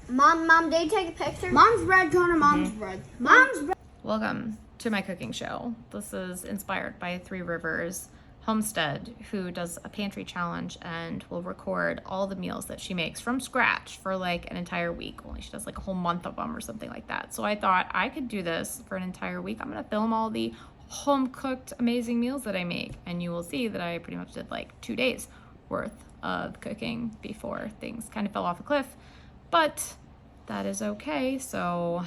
Mom, did you take a picture? Mom's bread, Connor, mom's bread. Mom's bread. Welcome to my cooking show. This is inspired by Three Rivers Homestead, who does a pantry challenge and will record all the meals that she makes from scratch for like an entire week. Only she does like a whole month of them or something like that. So I thought I could do this for an entire week. I'm gonna film all the home cooked amazing meals that I make, and you will see that I pretty much did like 2 days worth of cooking before things kind of fell off a cliff, but that is okay. So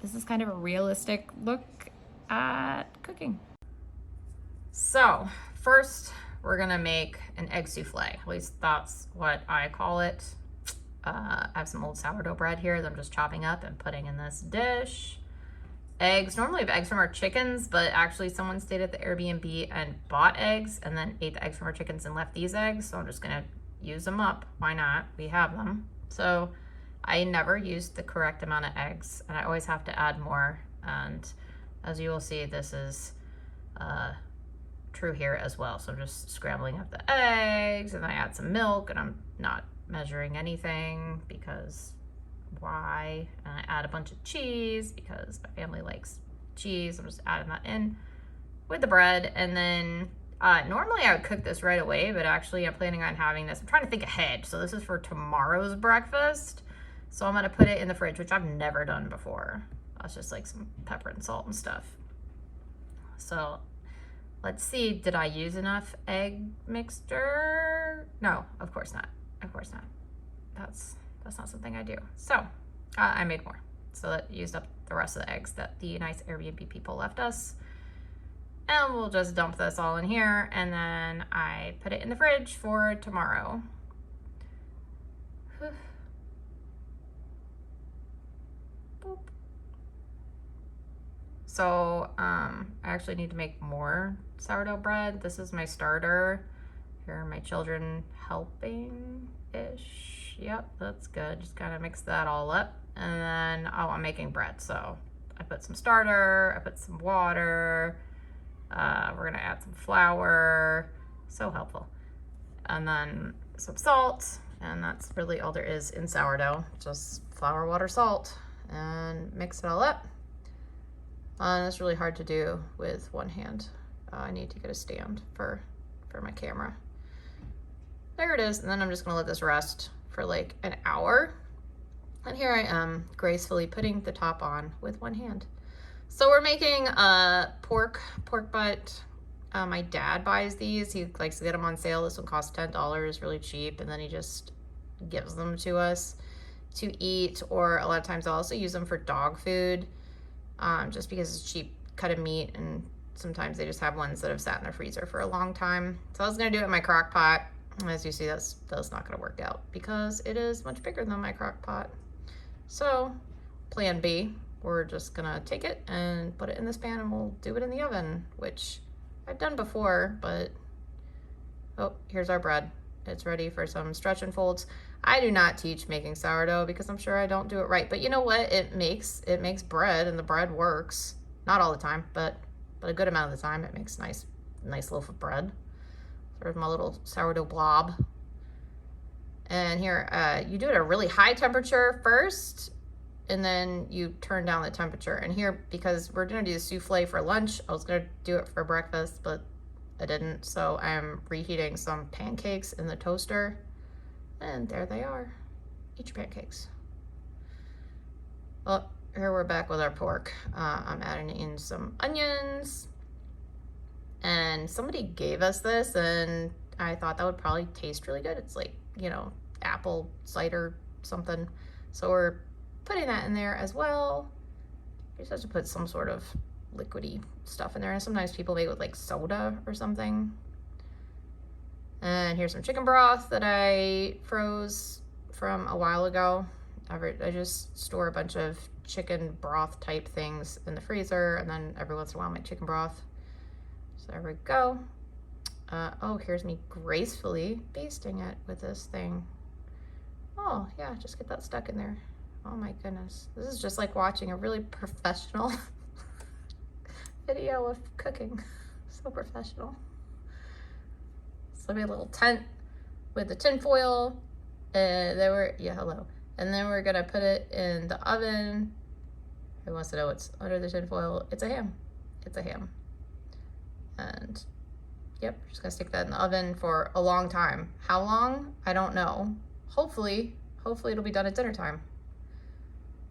this is kind of a realistic look at cooking. So first we're gonna make an egg souffle. At least that's what I call it. I have some old sourdough bread here that I'm just chopping up and putting in this dish. Eggs, normally I have eggs from our chickens, but actually someone stayed at the Airbnb and bought eggs and then ate the eggs from our chickens and left these eggs. So I'm just gonna use them up. Why not? We have them. So I never used the correct amount of eggs and I always have to add more. And as you will see, this is true here as well. So I'm just scrambling up the eggs and I add some milk, and I'm not measuring anything because why? And I add a bunch of cheese because my family likes cheese. I'm just adding that in with the bread. And then normally I would cook this right away, but actually I'm planning on having this. I'm trying to think ahead. So this is for tomorrow's breakfast. So I'm gonna put it in the fridge, which I've never done before. That's just like some pepper and salt and stuff. So let's see, did I use enough egg mixture? No, of course not. Of course not. That's not something I do. So I made more. So that used up the rest of the eggs that the nice Airbnb people left us. And we'll just dump this all in here, and then I put it in the fridge for tomorrow. Boop. So I actually need to make more sourdough bread. This is my starter. Here are my children helping-ish. Yep, that's good. Just kind of mix that all up. And then, oh, I'm making bread. So I put some starter, I put some water. We're gonna add some flour. So helpful. And then some salt. And that's really all there is in sourdough. Just flour, water, salt, and mix it all up. And it's really hard to do with one hand. I need to get a stand for my camera. There it is. And then I'm just gonna let this rest for like an hour. And here I am gracefully putting the top on with one hand. So we're making pork butt. My dad buys these. He likes to get them on sale. This one costs $10, really cheap. And then he just gives them to us to eat. Or a lot of times I'll also use them for dog food, just because it's cheap cut of meat. And sometimes they just have ones that have sat in their freezer for a long time. So I was gonna do it in my crock pot. As you see, that's not gonna work out because it is much bigger than my crock pot. So plan B, we're just gonna take it and put it in this pan and we'll do it in the oven, which I've done before, but oh, here's our bread. It's ready for some stretch and folds. I do not teach making sourdough because I'm sure I don't do it right, but you know what? It makes bread, and the bread works. Not all the time, but a good amount of the time it makes nice loaf of bread. There's my little sourdough blob. And here, you do it at a really high temperature first, and then you turn down the temperature. And here, because we're gonna do the souffle for lunch, I was gonna do it for breakfast, but I didn't. So I'm reheating some pancakes in the toaster, and there they are. Eat your pancakes. Well, here we're back with our pork. I'm adding in some onions. And somebody gave us this, and I thought that would probably taste really good. It's like, you know, apple cider something. So we're putting that in there as well. You just have to put some sort of liquidy stuff in there. And sometimes people make it with like soda or something. And here's some chicken broth that I froze from a while ago. I just store a bunch of chicken broth type things in the freezer, and then every once in a while make chicken broth. So there we go. Oh, here's me gracefully basting it with this thing. Oh yeah, just get that stuck in there. Oh my goodness. This is just like watching a really professional video of cooking. So professional. So we had a little tent with the tin foil. Hello. And then we're gonna put it in the oven. Who wants to know what's under the tin foil? It's a ham. It's a ham. And yep, just gonna stick that in the oven for a long time. How long? I don't know. Hopefully it'll be done at dinner time.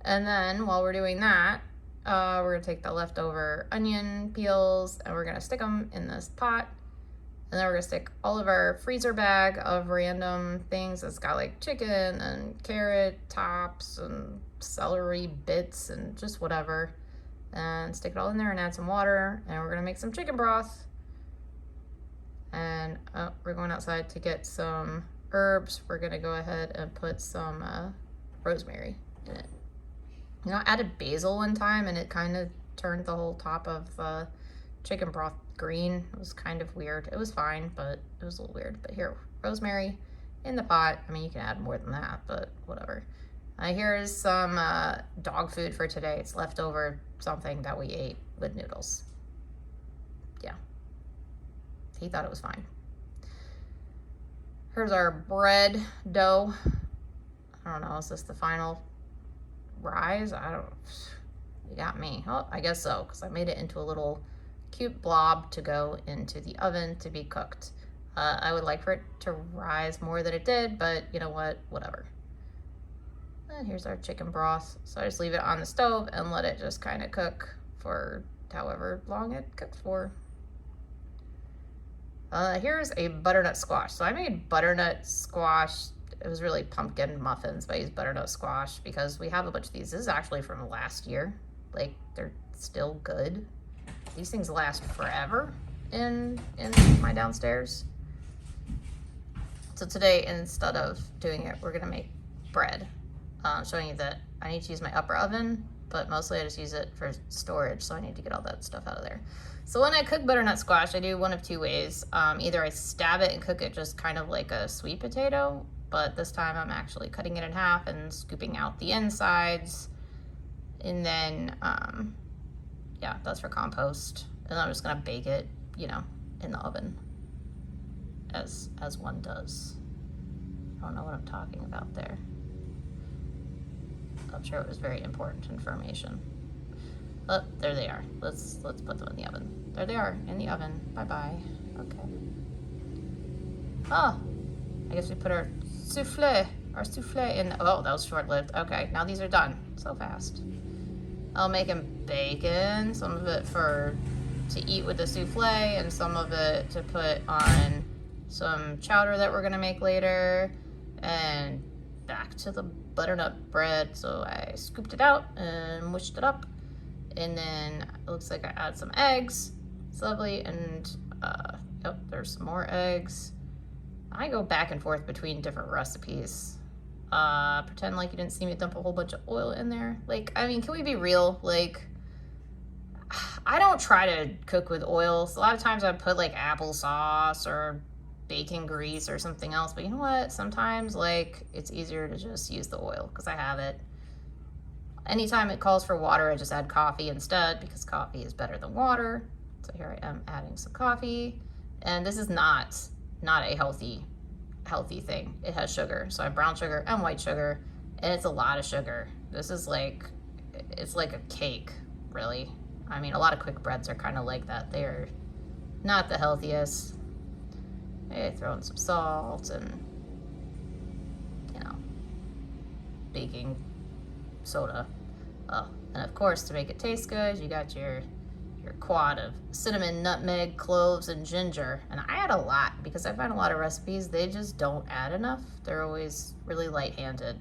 And then while we're doing that, we're gonna take the leftover onion peels and we're gonna stick them in this pot. And then we're gonna stick all of our freezer bag of random things. It's got like chicken and carrot tops and celery bits and just whatever. And stick it all in there and add some water. And we're gonna make some chicken broth. And we're going outside to get some herbs. We're gonna go ahead and put some rosemary in it. You know, I added basil one time and it kind of turned the whole top of the chicken broth green. It was kind of weird. It was fine, but it was a little weird. But here, rosemary in the pot. I mean, you can add more than that, but whatever. Here's some dog food for today. It's leftover something that we ate with noodles. Yeah. He thought it was fine. Here's our bread dough. I don't know, is this the final rise? I don't, you got me. Oh, I guess so, because I made it into a little cute blob to go into the oven to be cooked. I would like for it to rise more than it did, but you know what, whatever. And here's our chicken broth. So I just leave it on the stove and let it just kind of cook for however long it cooks for. Here's a butternut squash. So I made butternut squash. It was really pumpkin muffins, but I used butternut squash because we have a bunch of these. This is actually from last year. Like, they're still good. These things last forever in my downstairs. So today, instead of doing it, we're gonna make bread. Showing you that I need to use my upper oven, but mostly I just use it for storage, so I need to get all that stuff out of there. So when I cook butternut squash, I do one of two ways. Either I stab it and cook it just kind of like a sweet potato, but this time I'm actually cutting it in half and scooping out the insides. And then, yeah, that's for compost. And I'm just gonna bake it, you know, in the oven, as one does. I don't know what I'm talking about there. I'm sure it was very important information. Oh, there they are. Let's put them in the oven. There they are, in the oven. Bye-bye. Okay. Oh, I guess we put our souffle in. Oh, that was short-lived. Okay, now these are done. So fast. I'll make them bacon, some of it to eat with the souffle, and some of it to put on some chowder that we're gonna make later. And back to the butternut bread. So I scooped it out and mushed it up. And then it looks like I add some eggs. It's lovely. And oh, there's some more eggs. I go back and forth between different recipes. Pretend like you didn't see me dump a whole bunch of oil in there. Like, I mean, can we be real? Like, I don't try to cook with oil. So a lot of times I put like applesauce or bacon grease or something else. But you know what? Sometimes, like, it's easier to just use the oil because I have it. Anytime it calls for water, I just add coffee instead because coffee is better than water. So here I am adding some coffee. And this is not a healthy thing. It has sugar. So I have brown sugar and white sugar, and it's a lot of sugar. This is like, it's like a cake, really. I mean, a lot of quick breads are kind of like that. They are not the healthiest. I throw in some salt and, you know, baking soda. Oh, and of course, to make it taste good, you got your quad of cinnamon, nutmeg, cloves, and ginger. And I add a lot because I find a lot of recipes, they just don't add enough. They're always really light-handed.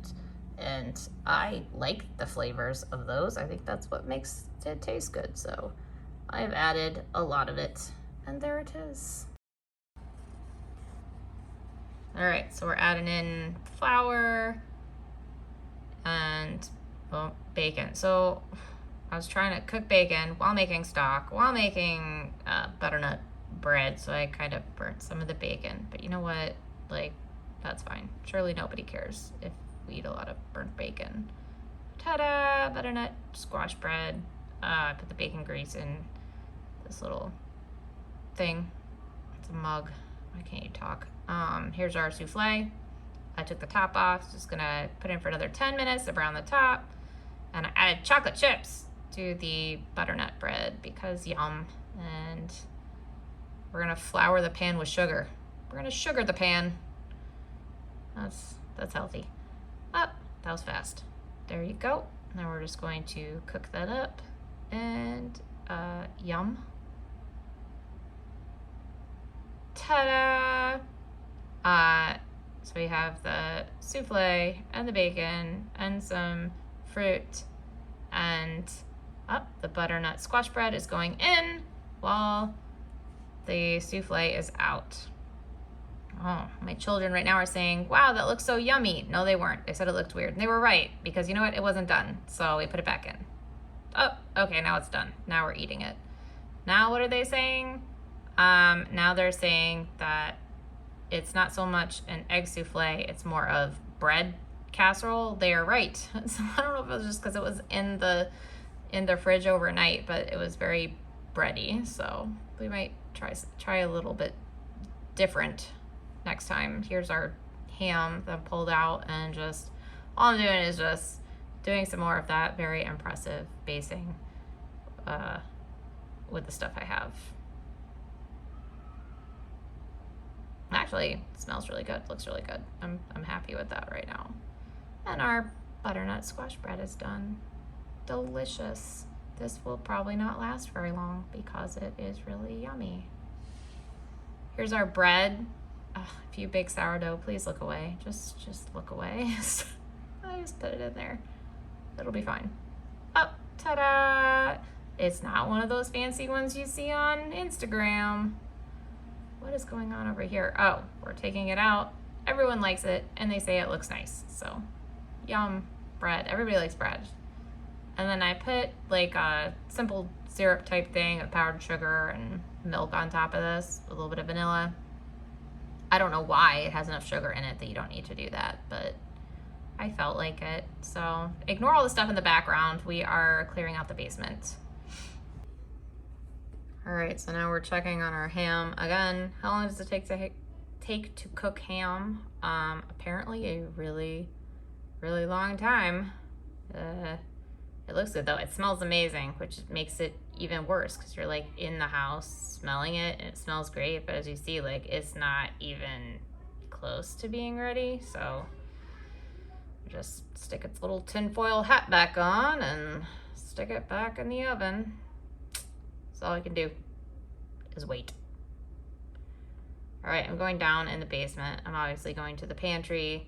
And I like the flavors of those. I think that's what makes it taste good. So I've added a lot of it. And there it is. All right, so we're adding in flour and, well, bacon. So I was trying to cook bacon while making stock, while making butternut bread, so I kind of burnt some of the bacon. But you know what? Like, that's fine. Surely nobody cares if we eat a lot of burnt bacon. Ta-da! Butternut squash bread. I put the bacon grease in this little thing. It's a mug. Why can't you talk? Here's our souffle. I took the top off, just gonna put in for another 10 minutes to brown the top. And I added chocolate chips to the butternut bread because yum. And we're gonna flour the pan with sugar. We're gonna sugar the pan. That's healthy. Oh, that was fast. There you go. Now we're just going to cook that up and yum. Ta-da! So we have the souffle and the bacon and some fruit, and the butternut squash bread is going in while the souffle is out. Oh, my children right now are saying, wow, that looks so yummy. No, they weren't. They said it looked weird. And they were right, because you know what? It wasn't done. So we put it back in. Oh, okay, now it's done. Now we're eating it. Now what are they saying? Now they're saying that it's not so much an egg souffle, it's more of bread casserole. They are right. So I don't know if it was just because it was in the fridge overnight, but it was very bready. So we might try a little bit different next time. Here's our ham that I pulled out, and just all I'm doing is just doing some more of that very impressive basing with the stuff I have. Actually, it smells really good, looks really good. I'm happy with that right now. And our butternut squash bread is done. Delicious. This will probably not last very long because it is really yummy. Here's our bread. If you bake sourdough, please look away. Just look away. I just put it in there. It'll be fine. Oh, ta-da! It's not one of those fancy ones you see on Instagram. What is going on over here? Oh, we're taking it out. Everyone likes it, and they say it looks nice. So, yum, bread. Everybody likes bread. And then I put like a simple syrup type thing of powdered sugar and milk on top of this, with a little bit of vanilla. I don't know why it has enough sugar in it that you don't need to do that, but I felt like it. So ignore all the stuff in the background. We are clearing out the basement. All right, so now we're checking on our ham. Again, how long does it take to cook ham? Apparently a really, really long time. It looks good though. It smells amazing, which makes it even worse because you're like in the house smelling it and it smells great. But as you see, like it's not even close to being ready. So just stick its little tinfoil hat back on and stick it back in the oven. That's all I can do is wait. All right, I'm going down in the basement. I'm obviously going to the pantry.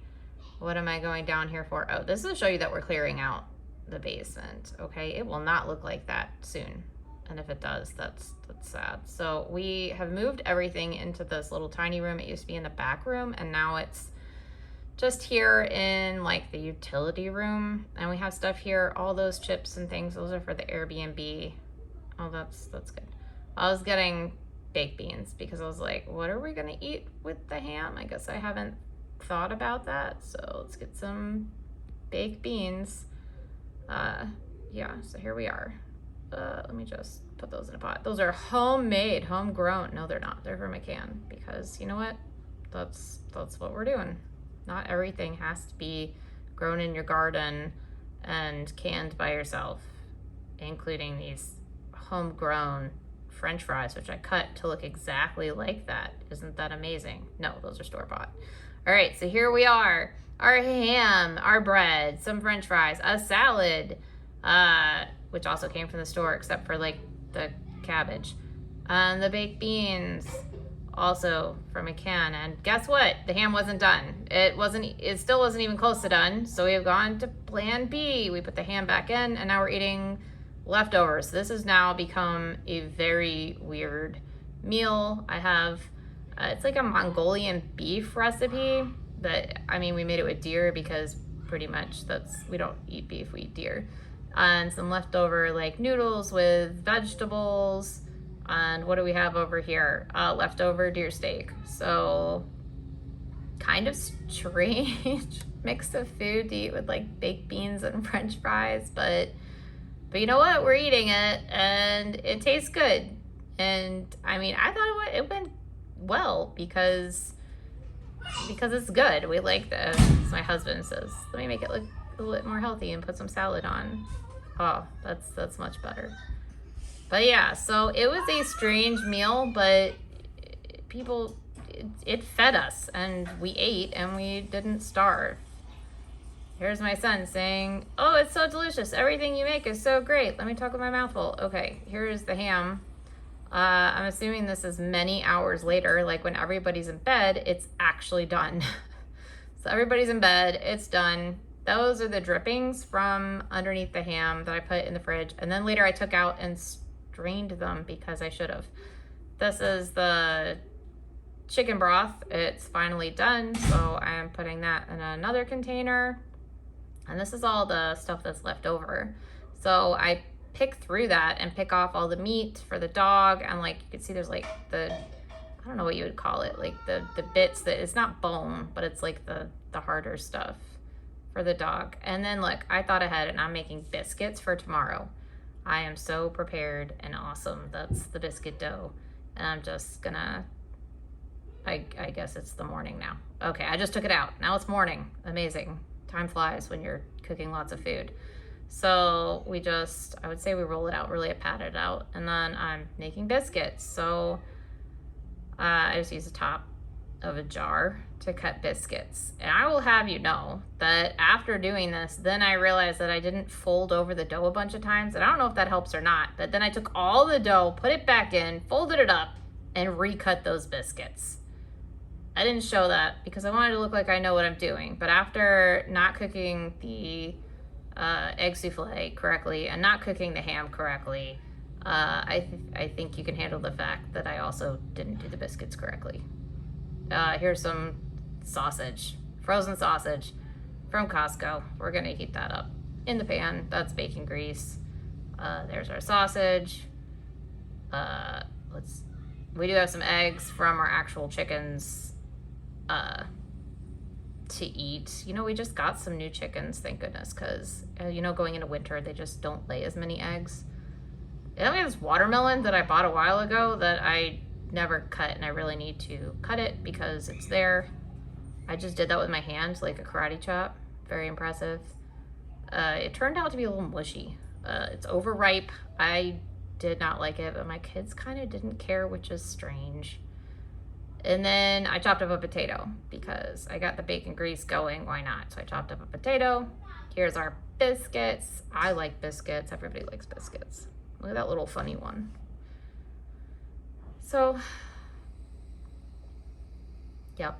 What am I going down here for? Oh, this is to show you that we're clearing out the basement. Okay, it will not look like that soon, and if it does, that's sad. So we have moved everything into this little tiny room. It used to be in the back room, and now it's just here in like the utility room, and we have stuff here. All those chips and things, those are for the Airbnb. Oh, that's good. I was getting baked beans because I was like, what are we gonna eat with the ham? I guess I haven't thought about that, so let's get some baked beans. Yeah, so here we are. Let me just put those in a pot. Those are homemade, homegrown. No, they're not. They're from a can because you know what? That's what we're doing. Not everything has to be grown in your garden and canned by yourself, including these homegrown French fries, which I cut to look exactly like that. Isn't that amazing? No, those are store-bought. All right, so here we are. Our ham, our bread, some French fries, a salad, which also came from the store except for like the cabbage, and the baked beans, also from a can. And guess what? The ham wasn't done. It still wasn't even close to done. So we have gone to plan B. We put the ham back in, and now we're eating leftovers. This has now become a very weird meal. I have, it's like a Mongolian beef recipe. But I mean, we made it with deer because pretty much we don't eat beef, we eat deer. And some leftover like noodles with vegetables. And what do we have over here? Leftover deer steak. So kind of strange mix of food to eat with like baked beans and French fries. But you know what? We're eating it and it tastes good. And I mean, I thought it went well because because it's good. We like this. My husband says, let me make it look a little more healthy and put some salad on. Oh, that's much better. But yeah, so it was a strange meal, but people, it fed us and we ate and we didn't starve. Here's my son saying, oh, it's so delicious. Everything you make is so great. Let me talk with my mouth full. Okay, here's the ham. I'm assuming this is many hours later, like when everybody's in bed, it's actually done. So everybody's in bed, it's done. Those are the drippings from underneath the ham that I put in the fridge. And then later I took out and strained them because I should have. This is the chicken broth. It's finally done. So I am putting that in another container. And this is all the stuff that's left over. So I pick through that and pick off all the meat for the dog. And like, you can see there's like the, I don't know what you would call it. Like the bits that, it's not bone, but it's like the harder stuff for the dog. And then look, I thought ahead and I'm making biscuits for tomorrow. I am so prepared and awesome. That's the biscuit dough. And I'm just gonna, I guess it's the morning now. Okay, I just took it out. Now it's morning. Amazing. Time flies when you're cooking lots of food. So we just, I would say we roll it out, really pat it out. And then I'm making biscuits. So I just use the top of a jar to cut biscuits. And I will have you know that after doing this, then I realized that I didn't fold over the dough a bunch of times. And I don't know if that helps or not, but then I took all the dough, put it back in, folded it up, and recut those biscuits. I didn't show that because I wanted to look like I know what I'm doing. But after not cooking the egg souffle correctly and not cooking the ham correctly, I think you can handle the fact that I also didn't do the biscuits correctly. Here's some sausage, frozen sausage from Costco. We're gonna heat that up in the pan. That's bacon grease. There's our sausage. We do have some eggs from our actual chickens to eat. You know, we just got some new chickens, thank goodness, because you know, going into winter they just don't lay as many eggs. And then we have this watermelon that I bought a while ago that I never cut, and I really need to cut it because it's there. I just did that with my hand, like a karate chop. Very impressive. It turned out to be a little mushy. It's overripe. I did not like it, but my kids kind of didn't care, which is strange. And then I chopped up a potato because I got the bacon grease going. Why not? So I chopped up a potato. Here's our biscuits. I like biscuits. Everybody likes biscuits. Look at that little funny one. So, yep,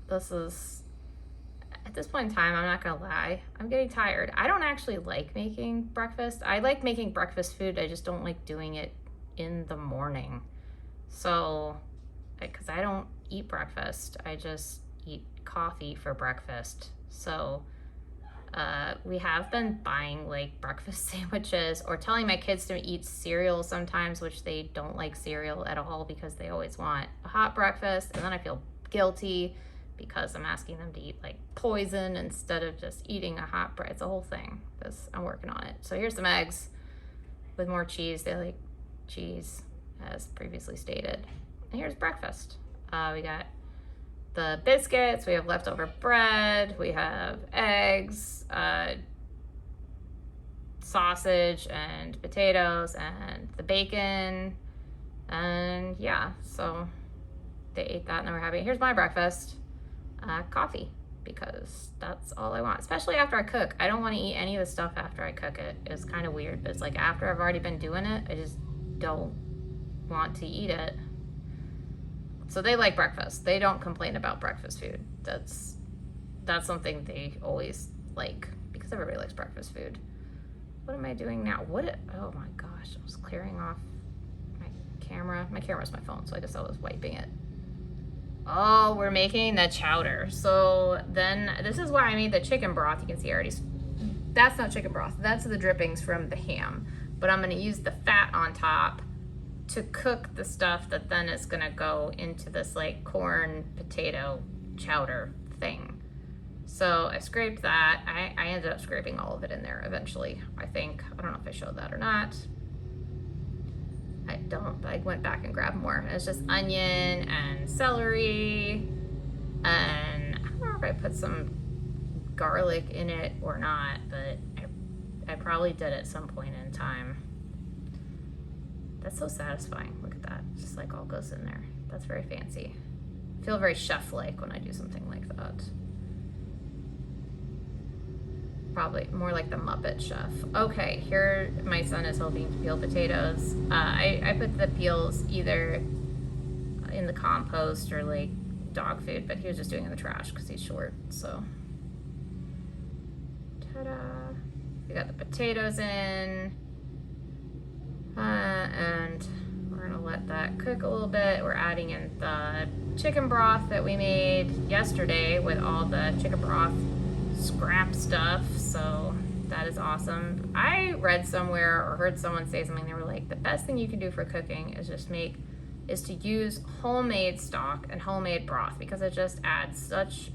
this is, at this point in time, I'm not gonna lie, I'm getting tired. I don't actually like making breakfast. I like making breakfast food, I just don't like doing it in the morning. So, because I don't eat breakfast, I just eat coffee for breakfast. So, we have been buying like breakfast sandwiches or telling my kids to eat cereal sometimes, which they don't like cereal at all because they always want a hot breakfast. And then I feel guilty because I'm asking them to eat like poison instead of just eating a hot bread. It's a whole thing. I'm working on it. So here's some eggs with more cheese. They like cheese, as previously stated. And here's breakfast. We got the biscuits, we have leftover bread, we have eggs, sausage and potatoes and the bacon, and yeah, so they ate that and they were happy. Here's my breakfast, coffee, because that's all I want, especially after I cook. I don't want to eat any of the stuff after I cook it. It's kind of weird, but it's like after I've already been doing it, I just don't want to eat it. So they like breakfast. They don't complain about breakfast food. That's something they always like because everybody likes breakfast food. What am I doing now? Oh my gosh, I was clearing off my camera. My camera's my phone, so I guess I was wiping it. Oh, we're making the chowder. So then this is why I made the chicken broth. You can see I already, that's not chicken broth. That's the drippings from the ham. But I'm gonna use the fat on top to cook the stuff that then is gonna go into this like corn potato chowder thing. So I scraped that. I ended up scraping all of it in there eventually, I think. I don't know if I showed that or not. I don't, but I went back and grabbed more. It's just onion and celery And I don't know if I put some garlic in it or not, but I probably did at some point in time. That's so satisfying. Look at that. Just like all goes in there. That's very fancy. I feel very chef-like when I do something like that. Probably more like the Muppet Chef. Okay, here my son is helping to peel potatoes. I put the peels either in the compost or like dog food, but he was just doing it in the trash because he's short, so. Ta-da. We got the potatoes in. And we're gonna let that cook a little bit. We're adding in the chicken broth that we made yesterday with all the chicken broth scrap stuff, so that is awesome. I read somewhere or heard someone say something, they were like, the best thing you can do for cooking is to use homemade stock and homemade broth, because it just adds such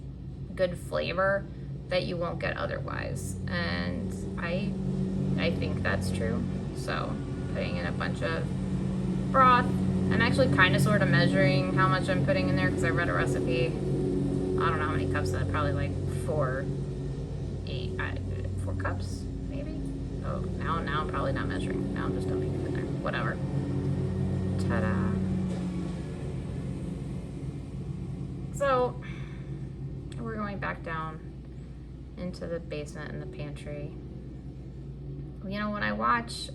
good flavor that you won't get otherwise. And I think that's true. So putting in a bunch of broth. I'm actually kind of sort of measuring how much I'm putting in there because I read a recipe. I don't know how many cups, probably like 4 cups maybe. Oh, now I'm probably not measuring. Now I'm just dumping it in there. Whatever. Ta-da. So we're going back down into the basement and the pantry. You know, when I watch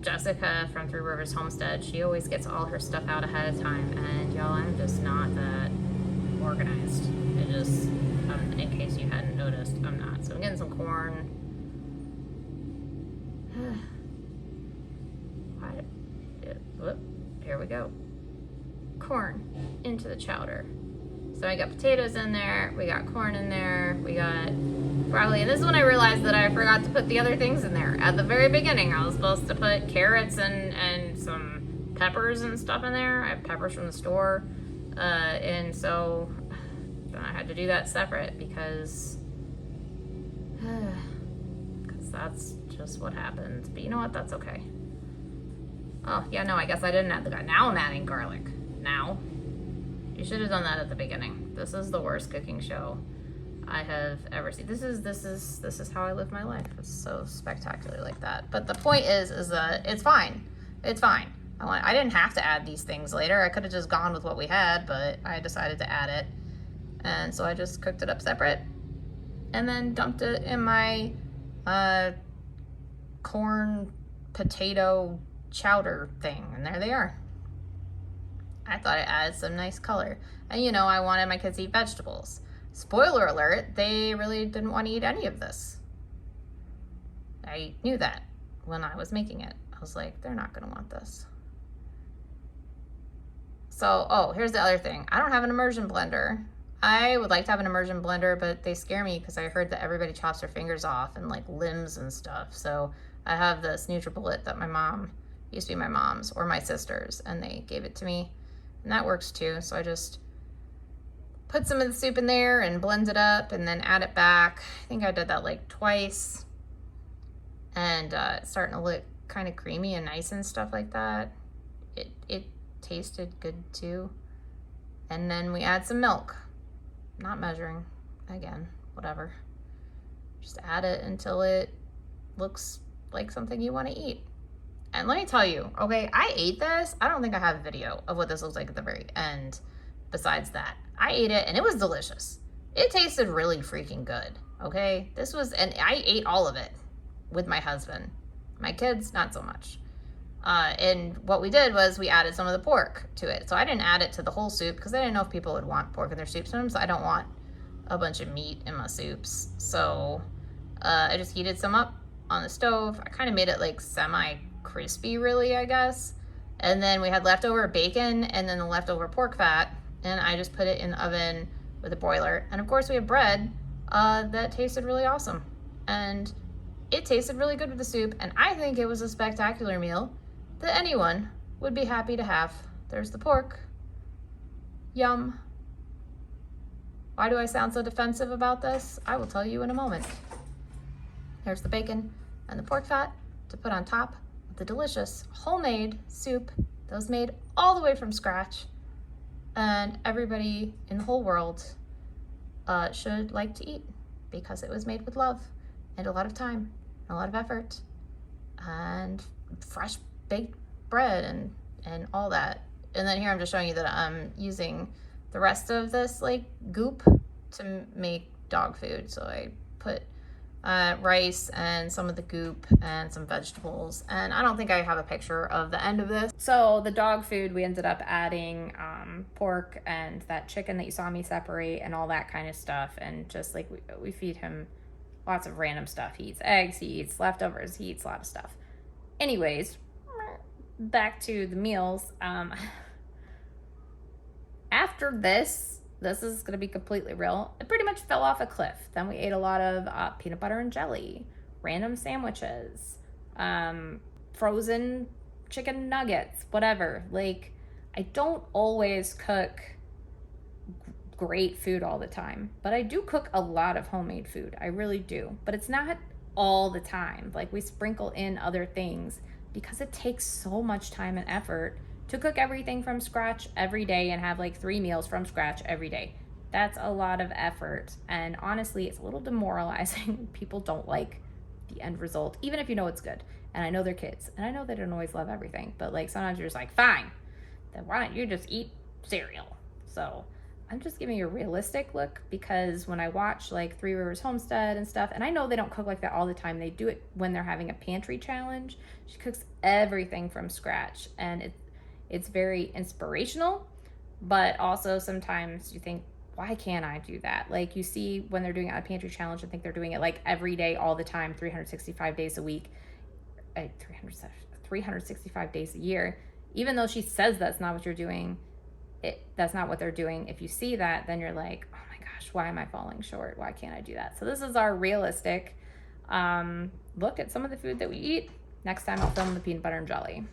Jessica from Three Rivers Homestead, she always gets all her stuff out ahead of time, and y'all, I'm just not that organized. It just, in case you hadn't noticed, I'm not. So I'm getting some corn. Whoop, here we go. Corn into the chowder. So I got potatoes in there, we got corn in there, we got broccoli, and this is when I realized that I forgot to put the other things in there. At the very beginning, I was supposed to put carrots and some peppers and stuff in there. I have peppers from the store, and so I had to do that separate because that's just what happens. But you know what, that's okay. Oh, yeah, no, I guess I didn't add the garlic. Now I'm adding garlic. Now. You should have done that at the beginning. This is the worst cooking show I have ever seen. This is how I live my life. It's so spectacular like that. But the point is that it's fine. It's fine. I didn't have to add these things later. I could have just gone with what we had, but I decided to add it. And so I just cooked it up separate and then dumped it in my corn potato chowder thing. And there they are. I thought it added some nice color. And you know, I wanted my kids to eat vegetables. Spoiler alert, they really didn't want to eat any of this. I knew that when I was making it. I was like, they're not gonna want this. So, oh, here's the other thing. I don't have an immersion blender. I would like to have an immersion blender, but they scare me because I heard that everybody chops their fingers off and like limbs and stuff. So I have this NutriBullet that my mom, used to be my mom's or my sister's, and they gave it to me. And that works too. So I just put some of the soup in there and blend it up and then add it back. I think I did that like twice. And it's starting to look kind of creamy and nice and stuff like that. It tasted good too. And then we add some milk. Not measuring. Again, whatever. Just add it until it looks like something you want to eat. And let me tell you, okay, I ate this. I don't think I have a video of what this looks like at the very end. Besides that, I ate it and it was delicious. It tasted really freaking good, okay? And I ate all of it with my husband. My kids, not so much. And what we did was we added some of the pork to it. So I didn't add it to the whole soup because I didn't know if people would want pork in their soups. Sometimes I don't want a bunch of meat in my soups. So I just heated some up on the stove. I kind of made it like semi-crispy really, I guess. And then we had leftover bacon and then the leftover pork fat. And I just put it in the oven with a broiler. And of course we have bread that tasted really awesome. And it tasted really good with the soup. And I think it was a spectacular meal that anyone would be happy to have. There's the pork. Yum. Why do I sound so defensive about this? I will tell you in a moment. There's the bacon and the pork fat to put on top of the delicious homemade soup that was made all the way from scratch and everybody in the whole world should like to eat, because it was made with love and a lot of time, and a lot of effort, and fresh baked bread and all that. And then here I'm just showing you that I'm using the rest of this like goop to make dog food. So I put rice and some of the goop and some vegetables, and I don't think I have a picture of the end of this. So the dog food, we ended up adding pork and that chicken that you saw me separate and all that kind of stuff, and just like we feed him lots of random stuff. He eats eggs, he eats leftovers, he eats a lot of stuff. Anyways, back to the meals. After this is going to be completely real. It pretty much fell off a cliff. Then we ate a lot of peanut butter and jelly, random sandwiches, frozen chicken nuggets, whatever. Like, I don't always cook great food all the time, but I do cook a lot of homemade food. I really do. But it's not all the time. Like, we sprinkle in other things because it takes so much time and effort to cook everything from scratch every day and have like 3 meals from scratch every day. That's a lot of effort. And honestly, it's a little demoralizing. People don't like the end result, even if you know it's good. And I know they're kids, and I know they don't always love everything, but like sometimes you're just like, fine, then why don't you just eat cereal? So I'm just giving you a realistic look, because when I watch like Three Rivers Homestead and stuff, and I know they don't cook like that all the time. They do it when they're having a pantry challenge. She cooks everything from scratch, and it's very inspirational, but also sometimes you think, why can't I do that? Like, you see when they're doing a pantry challenge, I think they're doing it like every day, all the time, 365 days a week, 365 days a year. Even though she says that's not what you're doing, that's not what they're doing. If you see that, then you're like, oh my gosh, why am I falling short? Why can't I do that? So this is our realistic look at some of the food that we eat. Next time I'll film the peanut butter and jelly.